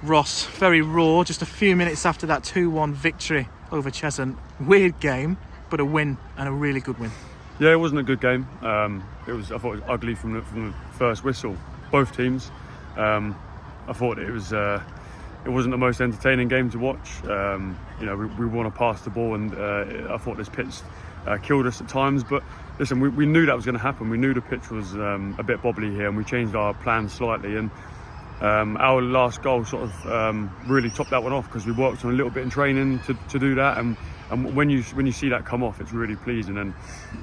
Ross, very raw, just a few minutes after that 2-1 victory over Cheshunt. Weird game, but a win, and a really good win. Yeah, it wasn't a good game. I thought it was ugly from the first whistle. Both teams. I thought it wasn't the most entertaining game to watch. We want to pass the ball, and I thought this pitch killed us at times. But listen, we knew that was going to happen. We knew the pitch was a bit bobbly here, and we changed our plan slightly. And our last goal sort of really topped that one off, because we worked on a little bit in training to do that. And when you see that come off, it's really pleasing. And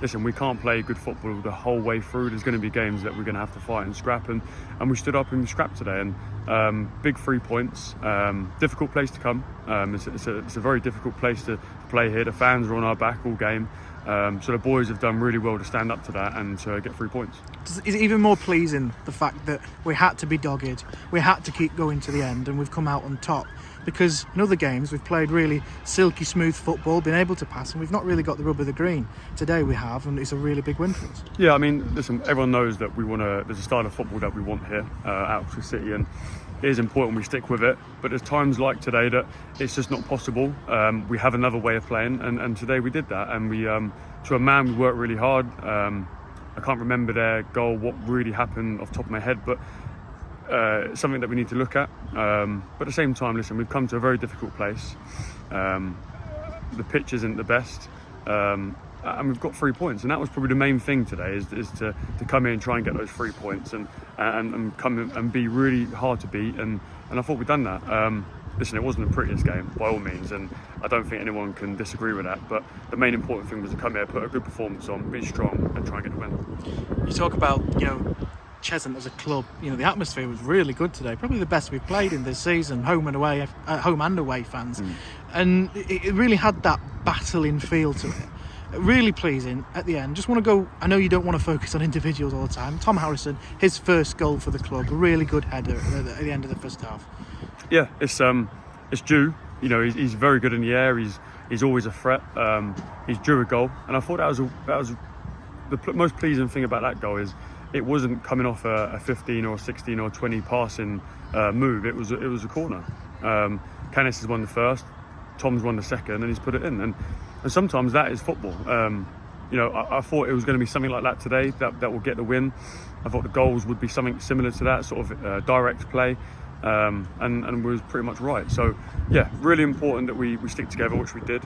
listen, we can't play good football the whole way through. There's going to be games that we're going to have to fight and scrap, and we stood up and we scrapped today. And big 3 points. Difficult place to come. It's a very difficult place to play here. The fans are on our back all game. So the boys have done really well to stand up to that and to get 3 points. Is it even more pleasing, the fact that we had to be dogged, we had to keep going to the end, and we've come out on top? Because in other games we've played really silky smooth football, been able to pass, and we've not really got the rub of the green. Today we have, and it's a really big win for us. Yeah, I mean, listen, everyone knows that there's a style of football that we want here at Oxford City, and it is important we stick with it. But there's times like today that it's just not possible. We have another way of playing, and today we did that, and we to a man we worked really hard. I can't remember their goal, what really happened off the top of my head, but something that we need to look at. But at the same time, listen, we've come to a very difficult place. The pitch isn't the best, and we've got 3 points, and that was probably the main thing today, is to come in and try and get those 3 points, and come in and be really hard to beat, and I thought we'd done that. Listen, it wasn't the prettiest game by all means, and I don't think anyone can disagree with that, but the main important thing was to come here, put a good performance on, be strong, and try and get the win. You talk about, Cheshunt as a club, the atmosphere was really good today, probably the best we've played in this season, home and away fans. And it really had that battling feel to it. Really pleasing at the end. Just want to go, I know you don't want to focus on individuals all the time. Tom Harrison, his first goal for the club, a really good header at the end of the first half. Yeah, it's due. He's very good in the air. He's always a threat. He's due a goal, and I thought that was the most pleasing thing about that goal is it wasn't coming off a 15 or 16 or 20 passing move. It was a corner. Canis has won the first, Tom's won the second, and he's put it in. And sometimes that is football. I thought it was going to be something like that today that will get the win. I thought the goals would be something similar to that, sort of direct play. And was pretty much right. So yeah, really important that we stick together, which we did.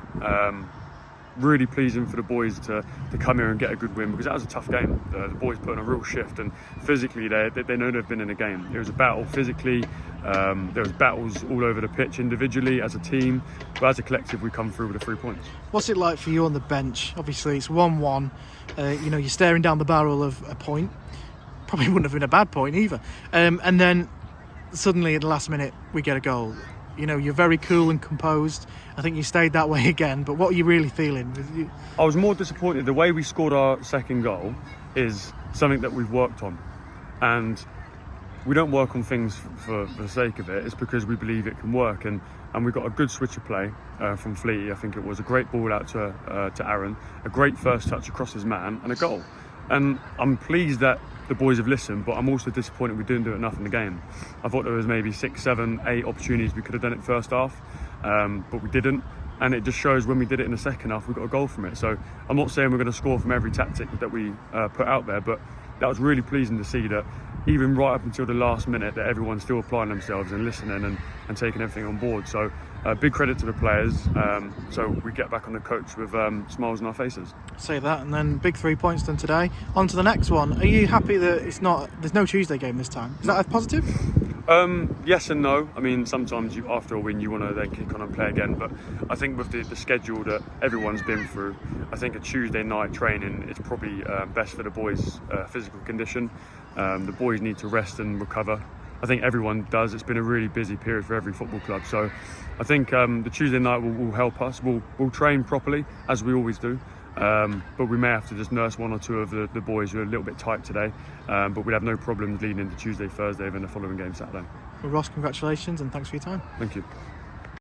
Really pleasing for the boys to come here and get a good win, because that was a tough game. The boys put in a real shift, and physically they know they've been in a game. It was a battle physically. There was battles all over the pitch individually as a team, but as a collective we come through with the 3 points. What's it like for you on the bench? Obviously it's 1-1. You're staring down the barrel of a point. Probably wouldn't have been a bad point either. And then suddenly at the last minute we get a goal. You're very cool and composed. I think you stayed that way again, but what are you really feeling? I was more disappointed. The way we scored our second goal is something that we've worked on, and we don't work on things for the sake of it. It's because we believe it can work, and we got a good switch of play from Fleety. I think it was a great ball out to Aaron, a great first touch across his man, and a goal. And I'm pleased that the boys have listened, but I'm also disappointed we didn't do enough in the game. I thought there was maybe 6, 7, 8 opportunities we could have done it first half, but we didn't. And it just shows when we did it in the second half, we got a goal from it. So I'm not saying we're going to score from every tactic that we put out there, but that was really pleasing to see that even right up until the last minute that everyone's still applying themselves and listening and taking everything on board. So big credit to the players. So we get back on the coach with smiles on our faces. Say that, and then big 3 points done today. On to the next one. Are you happy that there's no Tuesday game this time? Is that a positive? Yes and no. I mean, sometimes after a win you want to then kick on and play again, but I think with the schedule that everyone's been through, I think a Tuesday night training is probably best for the boys' physical condition. The boys need to rest and recover. I think everyone does. It's been a really busy period for every football club, so I think the Tuesday night will help us. We'll train properly as we always do, but we may have to just nurse 1 or 2 of the boys who are a little bit tight today, but we'd have no problems leading into Tuesday, Thursday, and the following game Saturday. Well, Ross, congratulations and thanks for your time. Thank you.